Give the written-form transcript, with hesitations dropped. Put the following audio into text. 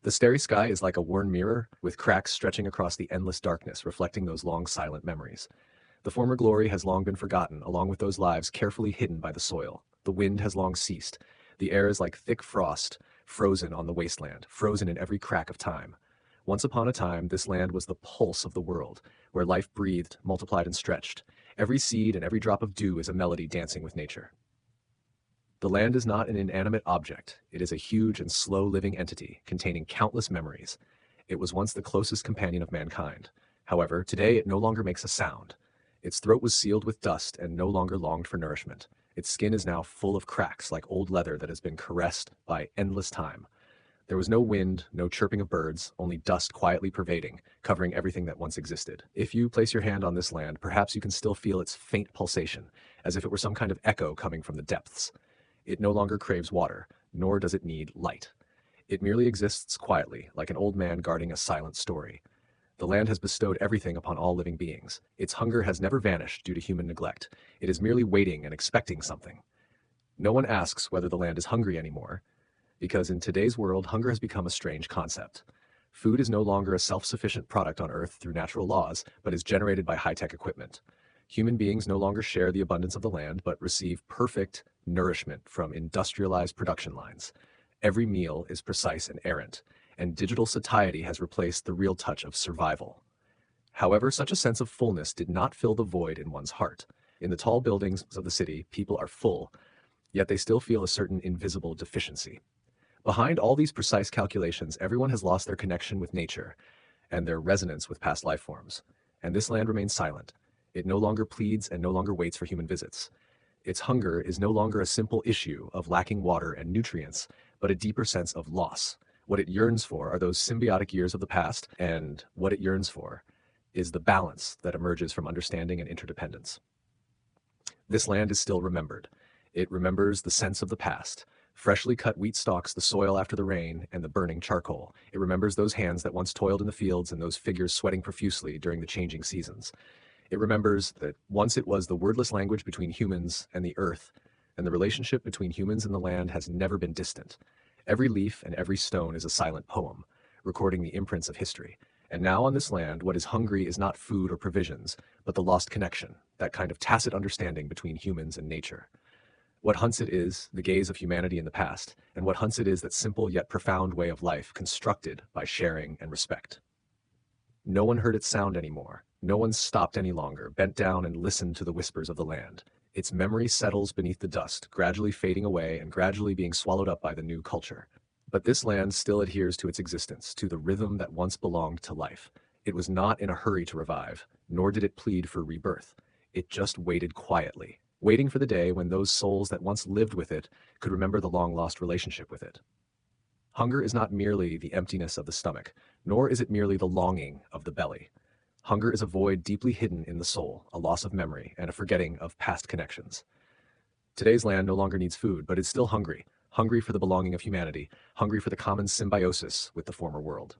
The starry sky is like a worn mirror, with cracks stretching across the endless darkness, reflecting those long silent memories. The former glory has long been forgotten, along with those lives carefully hidden by the soil. The wind has long ceased. The air is like thick frost, frozen on the wasteland, frozen in every crack of time. Once upon a time, this land was the pulse of the world, where life breathed, multiplied, and stretched. Every seed and every drop of dew is a melody dancing with nature. The land is not an inanimate object. It is a huge and slow-living entity containing countless memories. It was once the closest companion of mankind. However, today it no longer makes a sound. Its throat was sealed with dust and no longer longed for nourishment. Its skin is now full of cracks like old leather that has been caressed by endless time. There was no wind, no chirping of birds, only dust quietly pervading, covering everything that once existed. If you place your hand on this land, perhaps you can still feel its faint pulsation, as if it were some kind of echo coming from the depths. It no longer craves water, nor does it need light. It merely exists quietly, like an old man guarding a silent story. The land has bestowed everything upon all living beings. Its hunger has never vanished due to human neglect. It is merely waiting and expecting something. No one asks whether the land is hungry anymore, because in today's world, hunger has become a strange concept. Food is no longer a self-sufficient product on Earth through natural laws, but is generated by high-tech equipment. Human beings no longer share the abundance of the land, but receive perfect nourishment from industrialized production lines. Every meal is precise and errant, and digital satiety has replaced the real touch of survival. However, such a sense of fullness did not fill the void in one's heart. In the tall buildings of the city, people are full, yet they still feel a certain invisible deficiency. Behind all these precise calculations, everyone has lost their connection with nature and their resonance with past life forms. And this land remains silent. It no longer pleads and no longer waits for human visits. Its hunger is no longer a simple issue of lacking water and nutrients, but a deeper sense of loss. What it yearns for are those symbiotic years of the past, and what it yearns for is the balance that emerges from understanding and interdependence. This land is still remembered. It remembers the sense of the past. Freshly cut wheat stalks, the soil after the rain, and the burning charcoal. It remembers those hands that once toiled in the fields and those figures sweating profusely during the changing seasons. It remembers that once it was the wordless language between humans and the earth, and the relationship between humans and the land has never been distant. Every leaf and every stone is a silent poem, recording the imprints of history. And now on this land, what is hungry is not food or provisions, but the lost connection, that kind of tacit understanding between humans and nature. What hunts it is the gaze of humanity in the past, and what hunts it is that simple yet profound way of life constructed by sharing and respect. No one heard its sound anymore. No one stopped any longer, bent down and listened to the whispers of the land. Its memory settles beneath the dust, gradually fading away and gradually being swallowed up by the new culture. But this land still adheres to its existence, to the rhythm that once belonged to life. It was not in a hurry to revive, nor did it plead for rebirth. It just waited quietly, waiting for the day when those souls that once lived with it could remember the long-lost relationship with it. Hunger is not merely the emptiness of the stomach, nor is it merely the longing of the belly. Hunger is a void deeply hidden in the soul, a loss of memory, and a forgetting of past connections. Today's land no longer needs food, but is still hungry, hungry for the belonging of humanity, hungry for the common symbiosis with the former world.